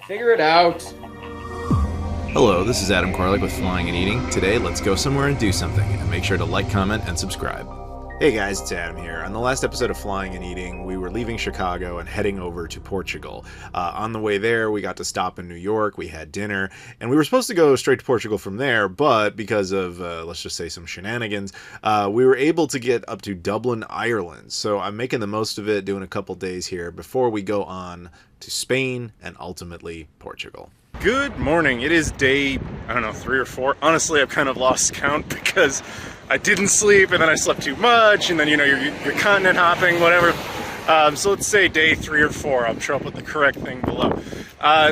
Figure it out. Hello, this is Adam Koralik with Flying and Eating. Today, let's go somewhere and do something, and make sure to like, comment, and subscribe. Hey guys, it's Adam here. On the last episode of Flying and Eating, we were leaving Chicago and heading over to Portugal. On the way there, we got to stop in New York, we had dinner, and we were supposed to go straight to Portugal from there, but because of, let's just say, some shenanigans, we were able to get up to Dublin, Ireland. So I'm making the most of it, doing a couple days here before we go on to Spain and ultimately Portugal. Good morning. It is day, I don't know, 3 or 4. Honestly, I've kind of lost count because I didn't sleep and then I slept too much and then, you know, you're continent hopping, whatever. So let's say day 3 or 4. I'm sure I'll put the correct thing below.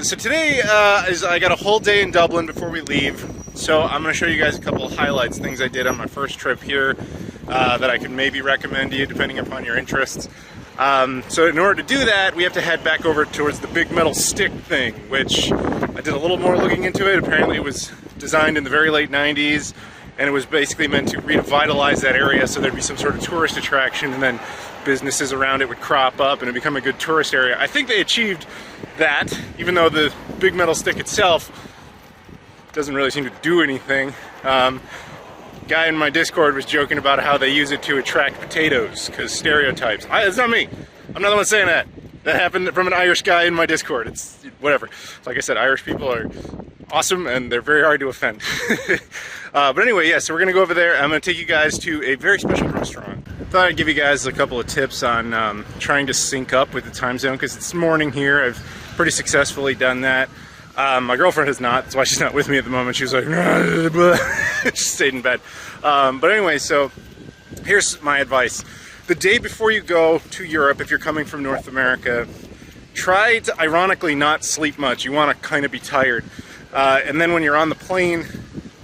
So today I got a whole day in Dublin before we leave. So I'm going to show you guys a couple of highlights, things I did on my first trip here that I could maybe recommend to you depending upon your interests. So in order to do that, we have to head back over towards the big metal stick thing, which I did a little more looking into it. Apparently it was designed in the very late 90s, and it was basically meant to revitalize that area so there'd be some sort of tourist attraction, and then businesses around it would crop up and it'd become a good tourist area. I think they achieved that, even though the big metal stick itself doesn't really seem to do anything. Guy in my Discord was joking about how they use it to attract potatoes, because stereotypes. It's not me. I'm not the one saying that. That happened from an Irish guy in my Discord. It's whatever. Like I said, Irish people are awesome and they're very hard to offend. But anyway, yeah, so we're gonna go over there. I'm gonna take you guys to a very special restaurant. Thought I'd give you guys a couple of tips on trying to sync up with the time zone, because it's morning here. I've pretty successfully done that. My girlfriend has not, that's why she's not with me at the moment. She was like, she stayed in bed. But anyway, so here's my advice. The day before you go to Europe, if you're coming from North America, try to ironically not sleep much. You want to kind of be tired. And then when you're on the plane,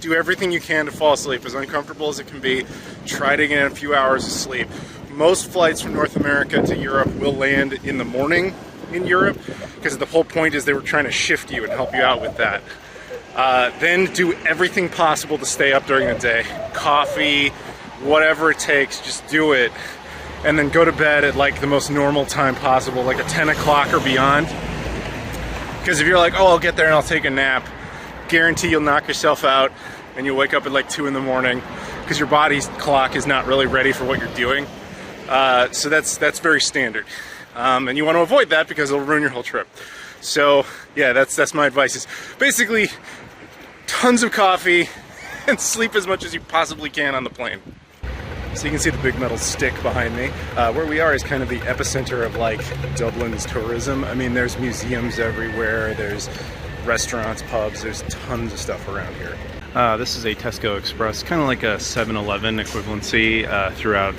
do everything you can to fall asleep, as uncomfortable as it can be. Try to get a few hours of sleep. Most flights from North America to Europe will land in the morning in Europe, because the whole point is they were trying to shift you and help you out with that. Then do everything possible to stay up during the day. Coffee, whatever it takes, just do it. And then go to bed at like the most normal time possible, like a 10 o'clock or beyond. Because if you're like, oh, I'll get there and I'll take a nap, guarantee you'll knock yourself out and you'll wake up at like 2 in the morning because your body's clock is not really ready for what you're doing. So that's very standard. And you want to avoid that because it'll ruin your whole trip. So yeah, that's my advice, is basically tons of coffee and sleep as much as you possibly can on the plane. So you can see the big metal stick behind me. Where we are is kind of the epicenter of like Dublin's tourism. I mean, there's museums everywhere, there's restaurants, pubs, there's tons of stuff around here. This is a Tesco Express, kind of like a 7-Eleven equivalency throughout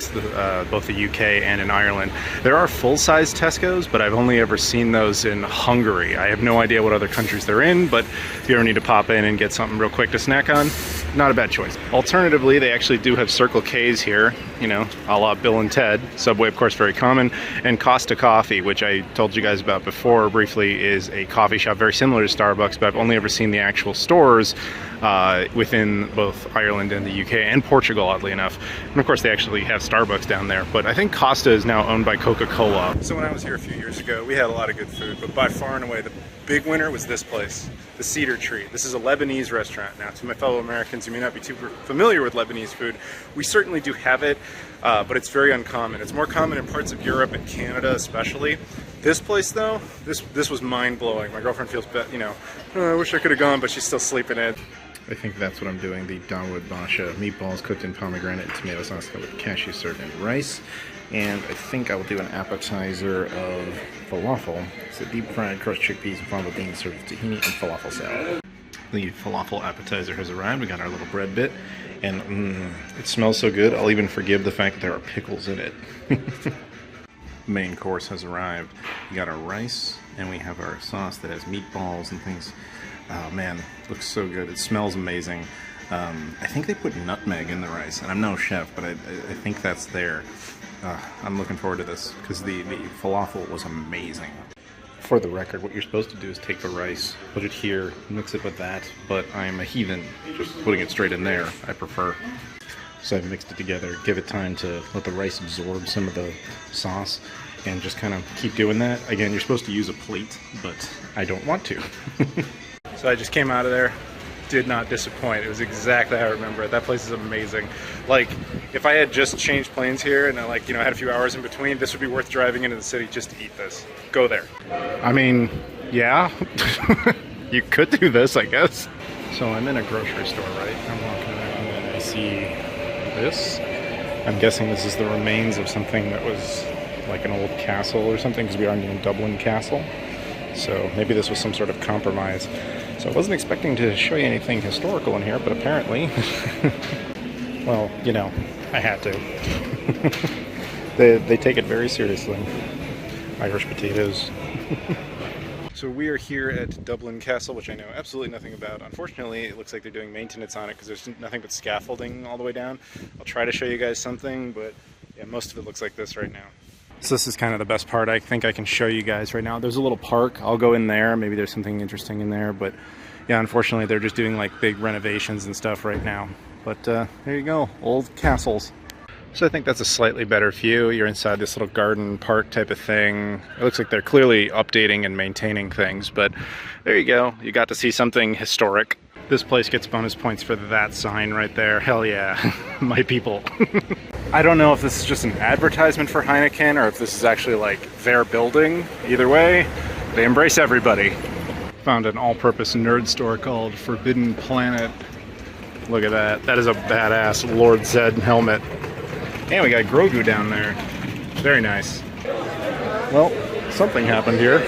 both the UK and in Ireland. There are full-size Tesco's, but I've only ever seen those in Hungary. I have no idea what other countries they're in, but if you ever need to pop in and get something real quick to snack on, not a bad choice. Alternatively, they actually do have Circle K's here, you know, a la Bill and Ted. Subway, of course, very common. And Costa Coffee, which I told you guys about before briefly, is a coffee shop very similar to Starbucks, but I've only ever seen the actual stores within both Ireland and the UK and Portugal, oddly enough. And of course they actually have Starbucks down there, but I think Costa is now owned by Coca-Cola. So when I was here a few years ago, we had a lot of good food, but by far and away the big winner was this place, the Cedar Tree. This is a Lebanese restaurant. Now, to my fellow Americans who may not be too familiar with Lebanese food, we certainly do have it, but it's very uncommon. It's more common in parts of Europe and Canada especially. This place though, this was mind-blowing. My girlfriend feels, you know, oh, I wish I could have gone, but she's still sleeping in. I think that's what I'm doing, the Dawood Basha meatballs cooked in pomegranate and tomato sauce with cashew served in rice. And I think I will do an appetizer of falafel. It's a deep-fried crushed chickpeas and fava beans served with tahini and falafel salad. The falafel appetizer has arrived. We got our little bread bit, and it smells so good, I'll even forgive the fact that there are pickles in it. Main course has arrived. We got our rice, and we have our sauce that has meatballs and things. Oh man, looks so good. It smells amazing. I think they put nutmeg in the rice, and I'm no chef, but I think that's there. I'm looking forward to this, because the falafel was amazing. For the record, what you're supposed to do is take the rice, put it here, mix it with that, but I'm a heathen, just putting it straight in there, I prefer. So I've mixed it together, give it time to let the rice absorb some of the sauce, and just kind of keep doing that. Again, you're supposed to use a plate, but I don't want to. So I just came out of there. Did not disappoint. It was exactly how I remember it. That place is amazing. Like, if I had just changed planes here and I, like, you know, had a few hours in between, this would be worth driving into the city just to eat this. Go there. I mean, yeah, you could do this, I guess. So I'm in a grocery store, right? I'm walking around and I see this. I'm guessing this is the remains of something that was like an old castle or something, because we are in Dublin Castle. So maybe this was some sort of compromise. So I wasn't expecting to show you anything historical in here, but apparently, well, you know, I had to. They take it very seriously. Irish potatoes. So we are here at Dublin Castle, which I know absolutely nothing about. Unfortunately, it looks like they're doing maintenance on it because there's nothing but scaffolding all the way down. I'll try to show you guys something, but yeah, most of it looks like this right now. So this is kind of the best part I think I can show you guys right now. There's a little park. I'll go in there. Maybe there's something interesting in there. But yeah, unfortunately, they're just doing like big renovations and stuff right now. But there you go. Old castles. So I think that's a slightly better view. You're inside this little garden park type of thing. It looks like they're clearly updating and maintaining things. But there you go. You got to see something historic. This place gets bonus points for that sign right there. Hell yeah. My people. I don't know if this is just an advertisement for Heineken or if this is actually like their building. Either way, they embrace everybody. Found an all-purpose nerd store called Forbidden Planet. Look at that. That is a badass Lord Zed helmet. And we got Grogu down there. Very nice. Well, something happened here.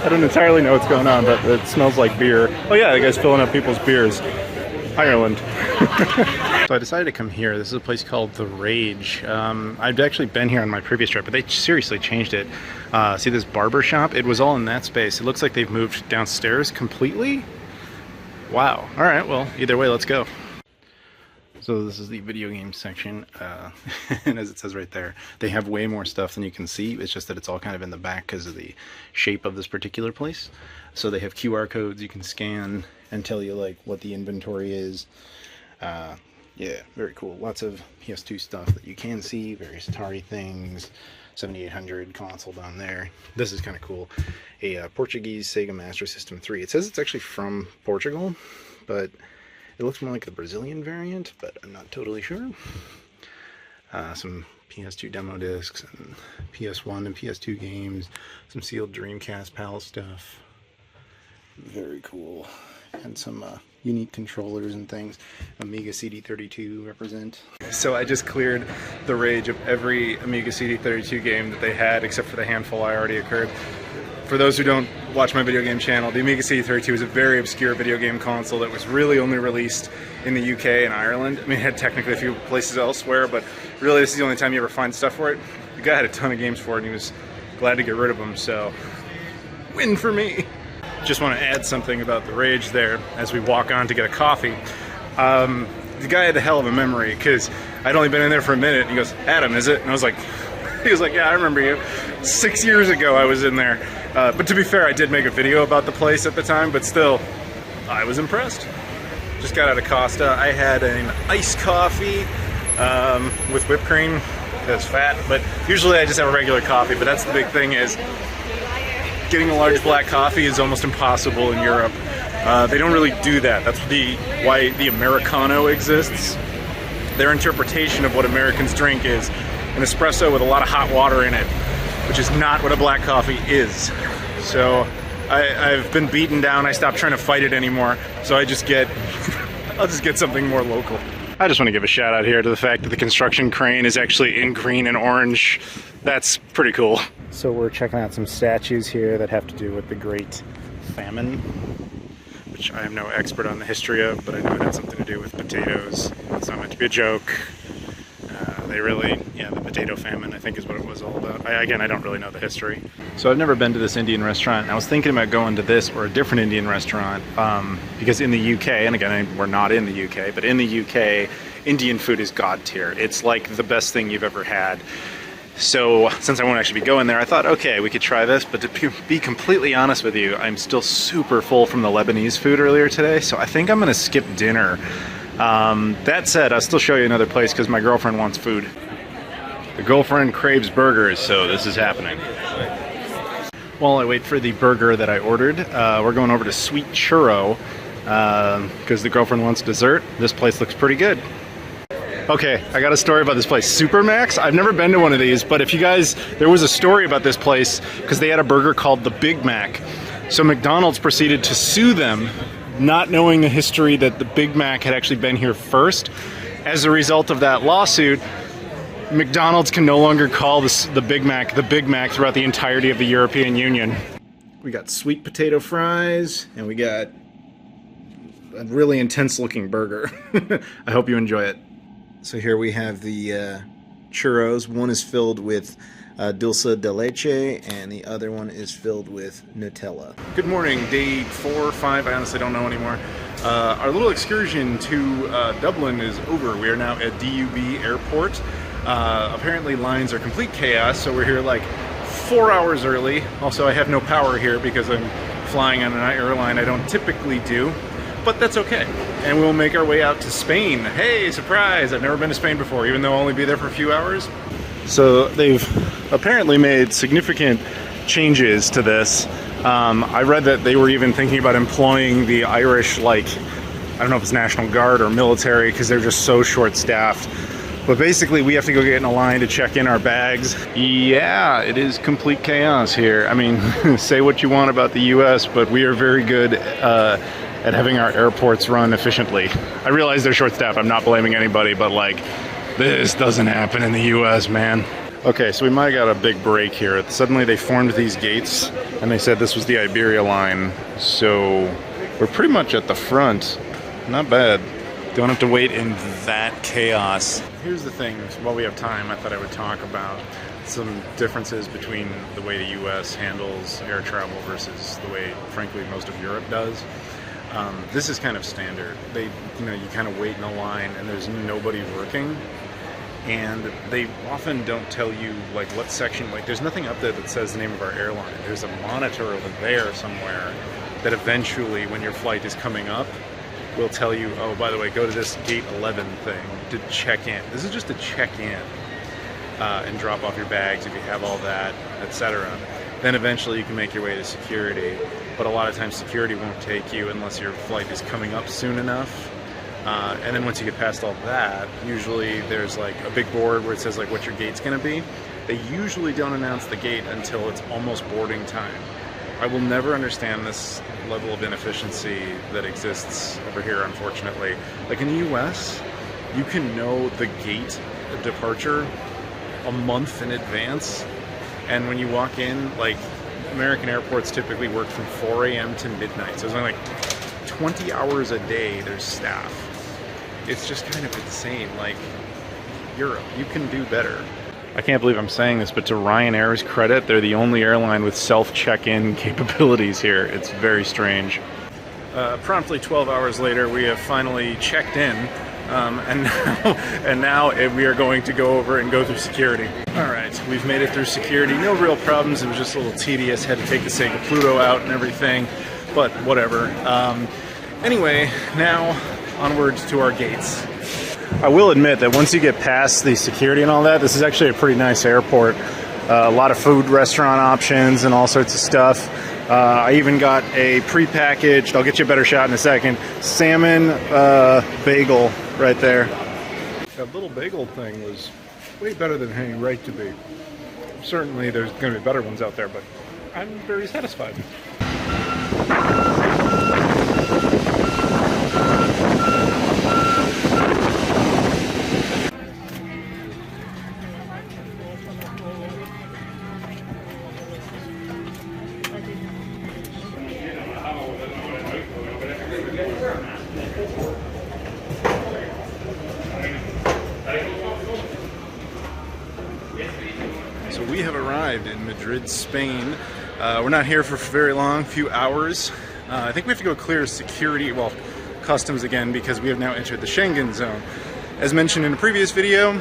I don't entirely know what's going on, but it smells like beer. Oh yeah, the guy's filling up people's beers. Ireland. So I decided to come here. This is a place called The Rage. I'd actually been here on my previous trip, but they seriously changed it. See this barber shop? It was all in that space. It looks like they've moved downstairs completely. Wow. All right, well, either way, let's go. So this is the video game section, and as it says right there, they have way more stuff than you can see. It's just that it's all kind of in the back because of the shape of this particular place. So they have QR codes you can scan and tell you like what the inventory is. Yeah, very cool. Lots of PS2 stuff that you can see, various Atari things, 7800 console down there. This is kind of cool. A Portuguese Sega Master System 3. It says it's actually from Portugal, but it looks more like the Brazilian variant, but I'm not totally sure. Some PS2 demo discs and PS1 and PS2 games. Some sealed Dreamcast PAL stuff. Very cool. And some unique controllers and things. Amiga CD32 represent. So I just cleared the rage of every Amiga CD32 game that they had, except for the handful I already occurred. For those who don't watch my video game channel, the Amiga CD32 is a very obscure video game console that was really only released in the UK and Ireland. I mean, it had technically a few places elsewhere, but really this is the only time you ever find stuff for it. The guy had a ton of games for it, and he was glad to get rid of them, so win for me. Just want to add something about the rage there as we walk on to get a coffee. The guy had a hell of a memory, because I'd only been in there for a minute, and he goes, "Adam, is it?" And I was like, he was like, "Yeah, I remember you. 6 years ago I was in there." But to be fair, I did make a video about the place at the time, but still, I was impressed. Just got out of Costa. I had an iced coffee with whipped cream. That's fat, but usually I just have a regular coffee, but that's the big thing is getting a large black coffee is almost impossible in Europe. They don't really do that. That's why the Americano exists. Their interpretation of what Americans drink is an espresso with a lot of hot water in it, which is not what a black coffee is. So I've been beaten down. I stopped trying to fight it anymore. So I'll just get something more local. I just want to give a shout out here to the fact that the construction crane is actually in green and orange. That's pretty cool. So we're checking out some statues here that have to do with the Great Famine, which I am no expert on the history of, but I know it had something to do with potatoes. It's not meant to be a joke. The potato famine, I think, is what it was all about. Again, I don't really know the history. So I've never been to this Indian restaurant, and I was thinking about going to this or a different Indian restaurant, because in the UK, and again, we're not in the UK, but in the UK, Indian food is god tier. It's like the best thing you've ever had. So since I won't actually be going there, I thought, okay, we could try this, but to be completely honest with you, I'm still super full from the Lebanese food earlier today, so I think I'm going to skip dinner. That said, I'll still show you another place because my girlfriend wants food. The girlfriend craves burgers, so this is happening. While I wait for the burger that I ordered, we're going over to Sweet Churro because the girlfriend wants dessert. This place looks pretty good. Okay, I got a story about this place, Supermax. I've never been to one of these, but if you guys, there was a story about this place because they had a burger called the Big Mac. So McDonald's proceeded to sue them, not knowing the history that the Big Mac had actually been here first. As a result of that lawsuit, McDonald's can no longer call the Big Mac throughout the entirety of the European Union. We got sweet potato fries, and we got a really intense looking burger. I hope you enjoy it. So here we have the churros. One is filled with dulce de leche, and the other one is filled with Nutella. Good morning, day 4 or 5, I honestly don't know anymore. Our little excursion to Dublin is over. We are now at DUB Airport. Apparently lines are complete chaos, so we're here like 4 hours early. Also, I have no power here because I'm flying on an airline I don't typically do, but that's okay. And we'll make our way out to Spain. Hey, surprise! I've never been to Spain before, even though I'll only be there for a few hours. So they've apparently made significant changes to this. I read that they were even thinking about employing the Irish, like, I don't know if it's National Guard or military, because they're just so short-staffed. But basically, we have to go get in a line to check in our bags. Yeah, it is complete chaos here. I mean, say what you want about the US, but we are very good at having our airports run efficiently. I realize they're short-staffed. I'm not blaming anybody, but like, this doesn't happen in the US, man. Okay, so we might have got a big break here. Suddenly they formed these gates, and they said this was the Iberia line. So we're pretty much at the front. Not bad. Don't have to wait in that chaos. Here's the thing, while we have time, I thought I would talk about some differences between the way the US handles air travel versus the way, frankly, most of Europe does. This is kind of standard. You kind of wait in a line and there's nobody working. And they often don't tell you like what section, like there's nothing up there that says the name of our airline. There's a monitor over there somewhere that eventually, when your flight is coming up, will tell you, oh, by the way, go to this gate 11 thing to check in. This is just to check in and drop off your bags if you have all that, etc. Then eventually you can make your way to security. But a lot of times security won't take you unless your flight is coming up soon enough. And then once you get past all that, usually there's like a big board where it says like what your gate's gonna be. They usually don't announce the gate until it's almost boarding time. I will never understand this level of inefficiency that exists over here, unfortunately. Like in the US, you can know the gate of departure a month in advance. And when you walk in, like American airports typically work from 4 a.m. to midnight. So it's only like 20 hours a day there's staff. It's just kind of insane. Like, Europe, you can do better. I can't believe I'm saying this, but to Ryanair's credit, they're the only airline with self-check-in capabilities here. It's very strange. Promptly 12 hours later, we have finally checked in, and now we are going to go over and go through security. All right, we've made it through security. No real problems. It was just a little tedious. Had to take the Sega Pluto out and everything, but whatever. Anyway, now onwards to our gates. I will admit that once you get past the security and all that, this is actually a pretty nice airport. A lot of food restaurant options and all sorts of stuff. I even got a pre-packaged, I'll get you a better shot in a second, salmon bagel right there. That little bagel thing was way better than any right to be. Certainly there's going to be better ones out there, but I'm very satisfied. So we have arrived in Madrid, Spain. We're not here for very long, few hours. I think we have to go clear security, well, customs again, because we have now entered the Schengen zone. As mentioned in a previous video,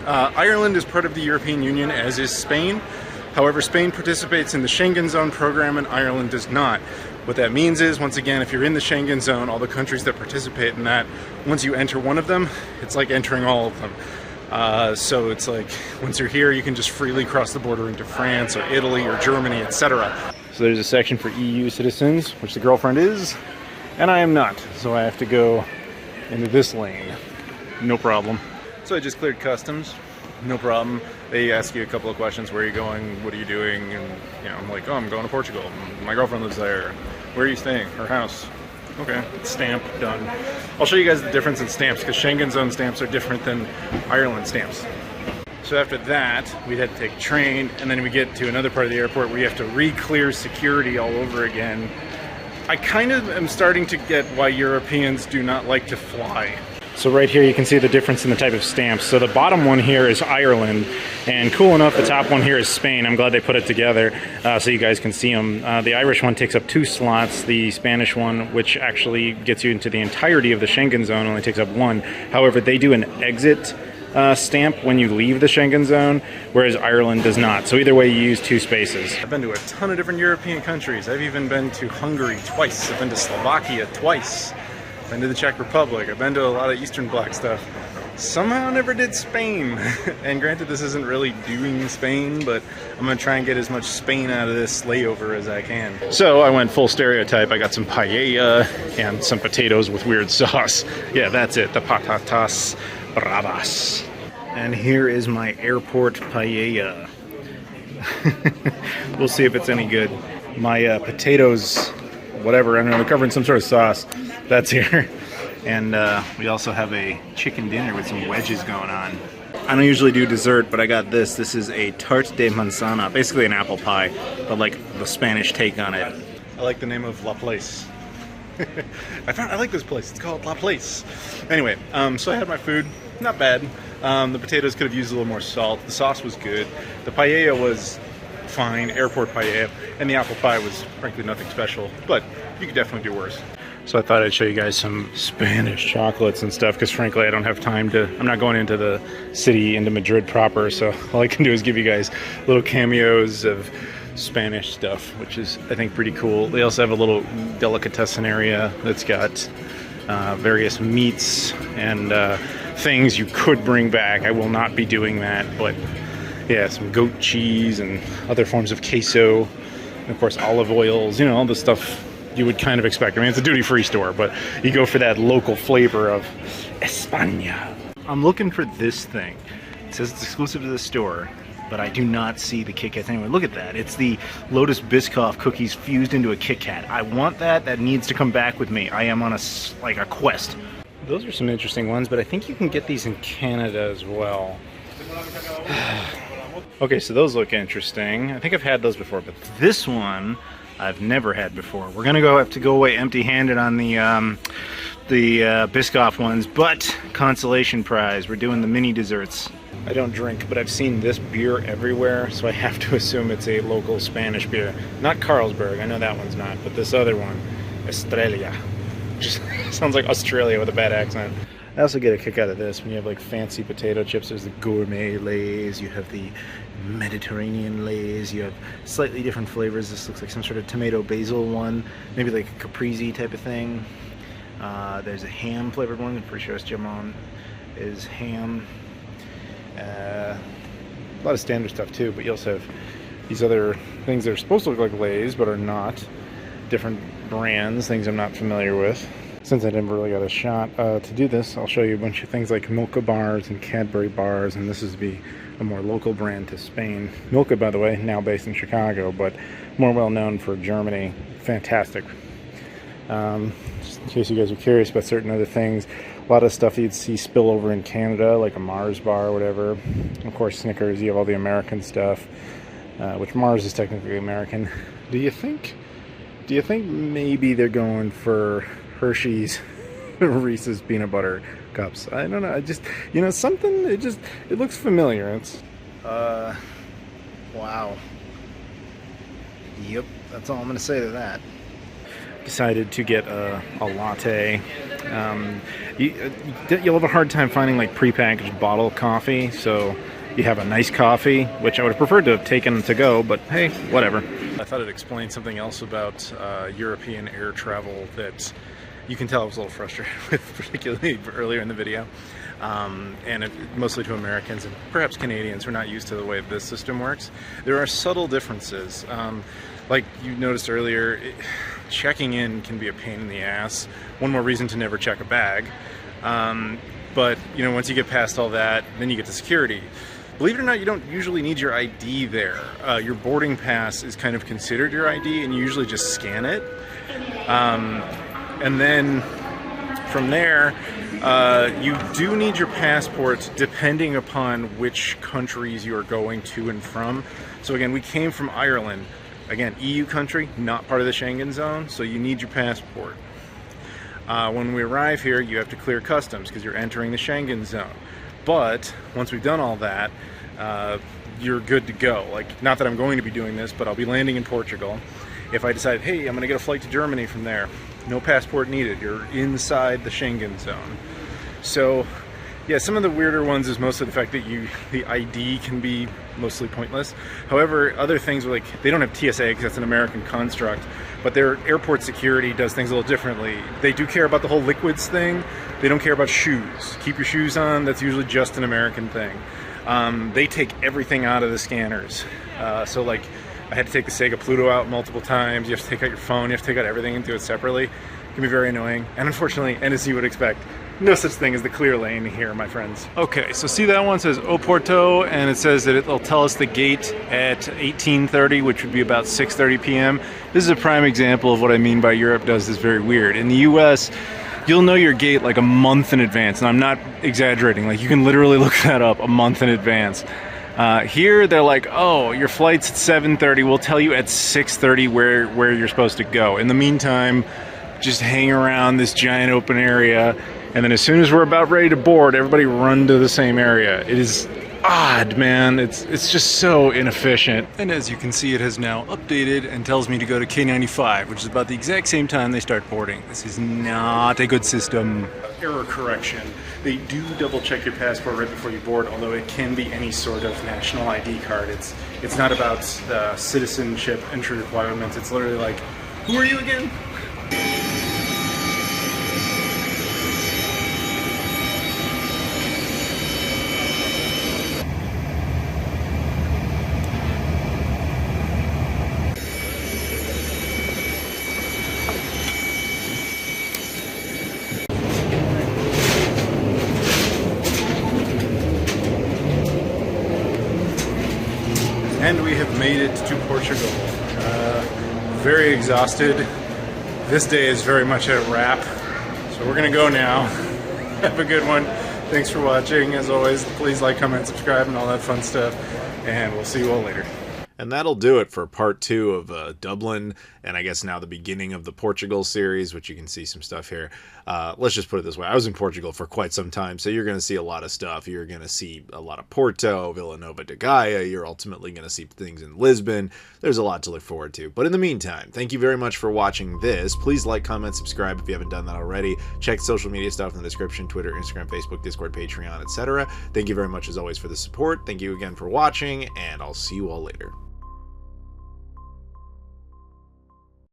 Ireland is part of the European Union, as is Spain. However, Spain participates in the Schengen zone program and Ireland does not. What that means is, once again, if you're in the Schengen zone, all the countries that participate in that, once you enter one of them, it's like entering all of them. So it's like, once you're here, you can just freely cross the border into France or Italy or Germany, etc. So there's a section for EU citizens, which the girlfriend is, and I am not. So I have to go into this lane. No problem. So I just cleared customs. No problem. They ask you a couple of questions. Where are you going? What are you doing? And you know, I'm like, oh, I'm going to Portugal. My girlfriend lives there. Where are you staying? Her house. Okay, stamp, done. I'll show you guys the difference in stamps, because Schengen zone stamps are different than Ireland stamps. So after that, we'd had to take a train, and then we get to another part of the airport where you have to re-clear security all over again. I kind of am starting to get why Europeans do not like to fly. So right here you can see the difference in the type of stamps. So the bottom one here is Ireland, and cool enough, the top one here is Spain. I'm glad they put it together so you guys can see them. The Irish one takes up 2 slots. The Spanish one, which actually gets you into the entirety of the Schengen zone, only takes up 1. However, they do an exit stamp when you leave the Schengen zone, whereas Ireland does not. So either way, you use 2 spaces. I've been to a ton of different European countries. I've even been to Hungary twice. I've been to Slovakia twice. I've been to the Czech Republic. I've been to a lot of Eastern Bloc stuff. Somehow never did Spain. And granted, this isn't really doing Spain, but I'm gonna try and get as much Spain out of this layover as I can. So I went full stereotype. I got some paella and some potatoes with weird sauce. Yeah, that's it, the patatas bravas. And here is my airport paella. We'll see if it's any good. My potatoes, whatever, I don't know, they're covered in some sort of sauce. That's here. And we also have a chicken dinner with some wedges going on. I don't usually do dessert, but I got this. This is a tarte de manzana, basically an apple pie, but like the Spanish take on it. I like the name of La Place. I like this place. It's called La Place. Anyway, so I had my food. Not bad. The potatoes could have used a little more salt. The sauce was good. The paella was fine, airport paella, and the apple pie was frankly nothing special, but you could definitely do worse. So I thought I'd show you guys some Spanish chocolates and stuff, because frankly I don't have time to, I'm not going into the city, into Madrid proper, so all I can do is give you guys little cameos of Spanish stuff, which is, I think, pretty cool. They also have a little delicatessen area that's got various meats and things you could bring back. I will not be doing that, but yeah, some goat cheese and other forms of queso, and of course olive oils, you know, all the stuff you would kind of expect. I mean, it's a duty-free store, but you go for that local flavor of España. I'm looking for this thing. It says it's exclusive to the store, but I do not see the Kit Kats anywhere. Look at that. It's the Lotus Biscoff cookies fused into a Kit Kat. I want that. That needs to come back with me. I am on a quest. Those are some interesting ones, but I think you can get these in Canada as well. Okay, so those look interesting. I think I've had those before, but this one I've never had before. We're gonna have to go away empty-handed on the Biscoff ones, but consolation prize, we're doing the mini desserts. I don't drink, but I've seen this beer everywhere, so I have to assume it's a local Spanish beer. Not Carlsberg, I know that one's not, but this other one, Estrella. Just sounds like Australia with a bad accent. I also get a kick out of this when you have like fancy potato chips. There's the gourmet Lays, you have the Mediterranean Lays, you have slightly different flavors. This looks like some sort of tomato basil one, maybe like a caprese type of thing. There's a ham flavored one, I'm pretty sure it's jamon is ham. A lot of standard stuff too, but you also have these other things that are supposed to look like Lays but are not. Different brands, things I'm not familiar with. Since I never really got a shot to do this, I'll show you a bunch of things like Milka bars and Cadbury bars, and this is be a more local brand to Spain. Milka, by the way, now based in Chicago, but more well known for Germany. Fantastic. Just in case you guys are curious about certain other things, a lot of stuff you'd see spill over in Canada, like a Mars bar or whatever. Of course, Snickers, you have all the American stuff, which Mars is technically American. Do you think maybe they're going for Hershey's Reese's peanut butter cups? I don't know. I just, you know, something, it looks familiar. It's wow. Yep, that's all I'm gonna say to that. Decided to get a latte. You'll have a hard time finding like prepackaged bottle coffee, so You have a nice coffee, which I would have preferred to have taken to go, but hey, whatever. I thought it'd explain something else about European air travel that you can tell I was a little frustrated with, particularly earlier in the video. Mostly to Americans and perhaps Canadians who are not used to the way this system works. There are subtle differences. Like you noticed earlier, checking in can be a pain in the ass. One more reason to never check a bag. But you know, once you get past all that, then you get to security. Believe it or not, you don't usually need your ID there. Your boarding pass is kind of considered your ID, and you usually just scan it. And then from there, you do need your passport depending upon which countries you are going to and from. So again, we came from Ireland. Again, EU country, not part of the Schengen zone, so you need your passport. When we arrive here, you have to clear customs because you're entering the Schengen zone. But once we've done all that, you're good to go. Like, not that I'm going to be doing this, but I'll be landing in Portugal. If I decide, hey, I'm going to get a flight to Germany from there, no passport needed. You're inside the Schengen zone. So, yeah, some of the weirder ones is mostly the fact that the ID can be mostly pointless. However, other things are like, they don't have TSA because that's an American construct, but their airport security does things a little differently. They do care about the whole liquids thing. They don't care about shoes. Keep your shoes on, that's usually just an American thing. They take everything out of the scanners. So like, I had to take the Sega Pluto out multiple times. You have to take out your phone, you have to take out everything and do it separately. It can be very annoying. And unfortunately, and as you would expect, no such thing as the clear lane here, my friends. Okay, so see that one says Porto, and it says that it'll tell us the gate at 18:30, which would be about 6:30 p.m. This is a prime example of what I mean by Europe does this very weird. In the US, you'll know your gate like a month in advance, and I'm not exaggerating. Like, you can literally look that up a month in advance. Here, they're like, oh, your flight's at 7:30. We'll tell you at 6:30 where you're supposed to go. In the meantime, just hang around this giant open area, and then as soon as we're about ready to board, everybody run to the same area. It is odd, man. It's just so inefficient. And as you can see, it has now updated and tells me to go to K95, which is about the exact same time they start boarding. This is not a good system. Error correction. They do double check your passport right before you board, although it can be any sort of national ID card. It's not about citizenship entry requirements. It's literally like, who are you again? And we have made it to Portugal. Very exhausted. This day is very much a wrap. So we're gonna go now. Have a good one. Thanks for watching. As always, please like, comment, subscribe, and all that fun stuff. And we'll see you all later. And that'll do it for part 2 of Dublin, and I guess now the beginning of the Portugal series, which you can see some stuff here. Let's just put it this way. I was in Portugal for quite some time, so you're going to see a lot of stuff. You're going to see a lot of Porto, Villanova de Gaia. You're ultimately going to see things in Lisbon. There's a lot to look forward to. But in the meantime, thank you very much for watching this. Please like, comment, subscribe if you haven't done that already. Check social media stuff in the description: Twitter, Instagram, Facebook, Discord, Patreon, etc. Thank you very much as always for the support. Thank you again for watching, and I'll see you all later.